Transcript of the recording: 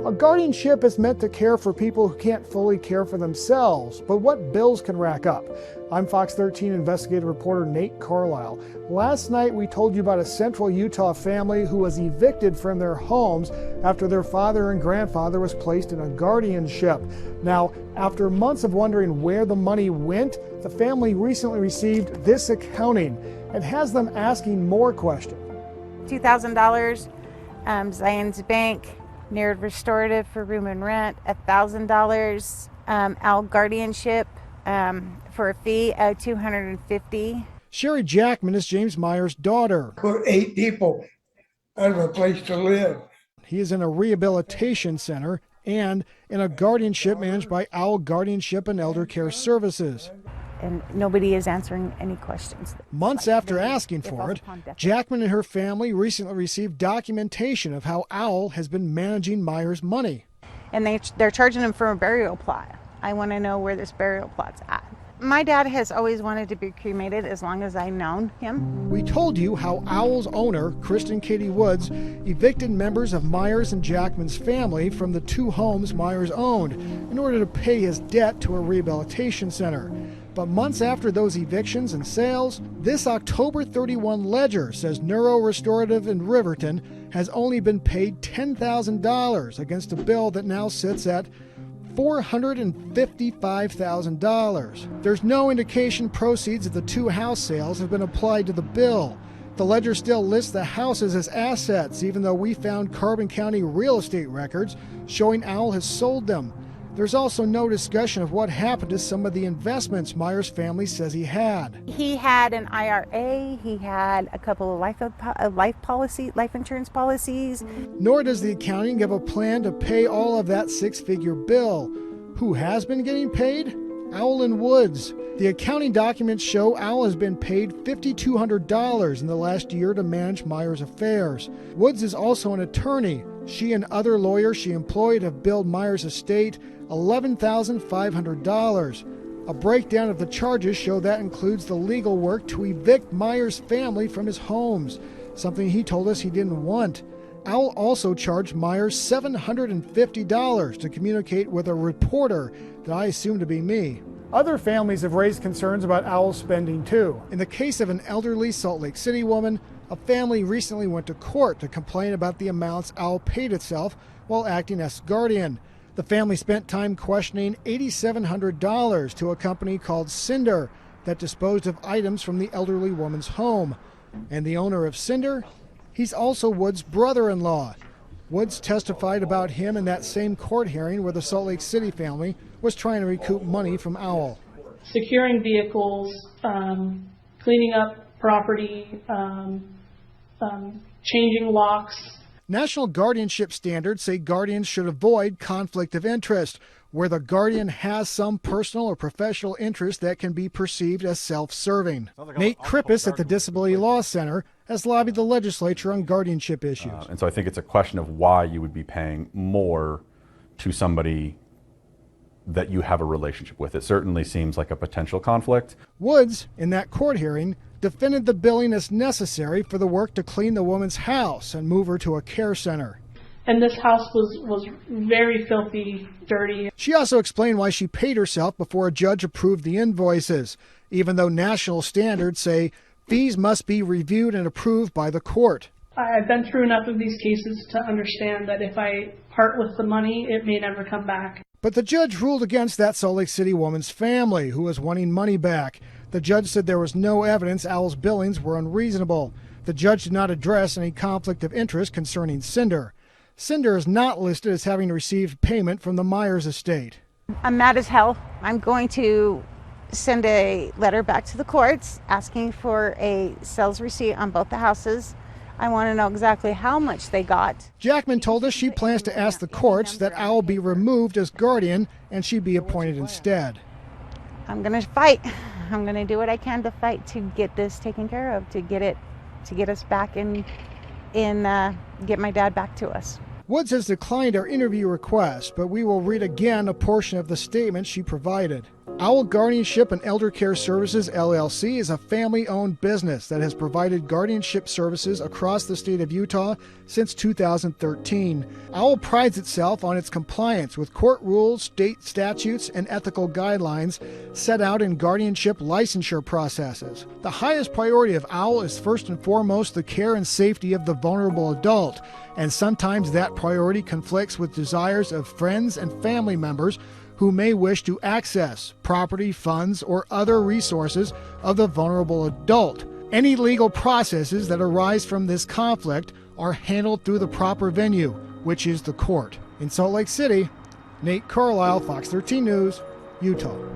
A guardianship is meant to care for people who can't fully care for themselves, but what bills can rack up? I'm Fox 13 investigative reporter Nate Carlisle. Last night we told you about a central Utah family who was evicted from their homes after their father and grandfather was placed in a guardianship. Now, after months of wondering where the money went, the family recently received this accounting and has them asking more questions. $2,000, Zion's Bank, Neared Restorative for room and rent, $1,000, Owl Guardianship for a fee of $250. Sherry Jackman is James Myers' daughter. Put 8 people out of a place to live. He is in a rehabilitation center and in a guardianship managed by Owl Guardianship and Elder Care Services. And nobody is answering any questions. Months after asking for it, Jackman and her family recently received documentation of how Owl has been managing Myers' money. And they're charging him for a burial plot. I want to know where this burial plot's at. My dad has always wanted to be cremated as long as I've known him. We told you how Owl's owner, Kristen Katie Woods, evicted members of Myers and Jackman's family from the 2 homes Myers owned in order to pay his debt to a rehabilitation center. But months after those evictions and sales, this October 31 ledger says Neuro Restorative in Riverton has only been paid $10,000 against a bill that now sits at $455,000. There's no indication proceeds of the 2 house sales have been applied to the bill. The ledger still lists the houses as assets, even though we found Carbon County real estate records showing Owl has sold them. There's also no discussion of what happened to some of the investments Myers' family says he had. He had an IRA, he had a couple of life insurance policies. Nor does the accounting give a plan to pay all of that 6-figure bill. Who has been getting paid? Owl and Woods. The accounting documents show Owl has been paid $5,200 in the last year to manage Myers' affairs. Woods is also an attorney. She and other lawyers she employed have billed Myers' estate $11,500. A breakdown of the charges show that includes the legal work to evict Myers' family from his homes, something he told us he didn't want. Owl also charged Myers $750 to communicate with a reporter that I assume to be me. Other families have raised concerns about Owl's spending too. In the case of an elderly Salt Lake City woman, a family recently went to court to complain about the amounts Owl paid itself while acting as guardian. The family spent time questioning $8,700 to a company called Cinder that disposed of items from the elderly woman's home. And the owner of Cinder? He's also Woods' brother-in-law. Woods testified about him in that same court hearing where the Salt Lake City family was trying to recoup money from Owl. Securing vehicles, cleaning up property, changing locks. National guardianship standards say guardians should avoid conflict of interest, where the guardian has some personal or professional interest that can be perceived as self-serving. Nate Krippus at the Disability Law Center has lobbied the legislature on guardianship issues. And so I think it's a question of why you would be paying more to somebody that you have a relationship with. It certainly seems like a potential conflict. Woods, in that court hearing, defended the billing as necessary for the work to clean the woman's house and move her to a care center. And this house was very filthy, dirty. She also explained why she paid herself before a judge approved the invoices, even though national standards say fees must be reviewed and approved by the court. I've been through enough of these cases to understand that if I part with the money, it may never come back. But the judge ruled against that Salt Lake City woman's family, who was wanting money back. The judge said there was no evidence Owl's billings were unreasonable. The judge did not address any conflict of interest concerning Cinder. Cinder is not listed as having received payment from the Myers estate. I'm mad as hell. I'm going to send a letter back to the courts asking for a sales receipt on both the houses. I want to know exactly how much they got. Jackman told us she plans to ask the courts that Owl be removed as guardian and she be appointed instead. I'm going to fight. I'm going to do what I can to fight to get this taken care of, to get us back and get my dad back to us. Woods has declined our interview request, but we will read again a portion of the statement she provided. Owl Guardianship and Elder Care Services, LLC, is a family-owned business that has provided guardianship services across the state of Utah since 2013. Owl prides itself on its compliance with court rules, state statutes, and ethical guidelines set out in guardianship licensure processes. The highest priority of Owl is first and foremost the care and safety of the vulnerable adult, and sometimes that priority conflicts with desires of friends and family members who may wish to access property, funds, or other resources of the vulnerable adult. Any legal processes that arise from this conflict are handled through the proper venue, which is the court. In Salt Lake City, Nate Carlisle, Fox 13 News, Utah.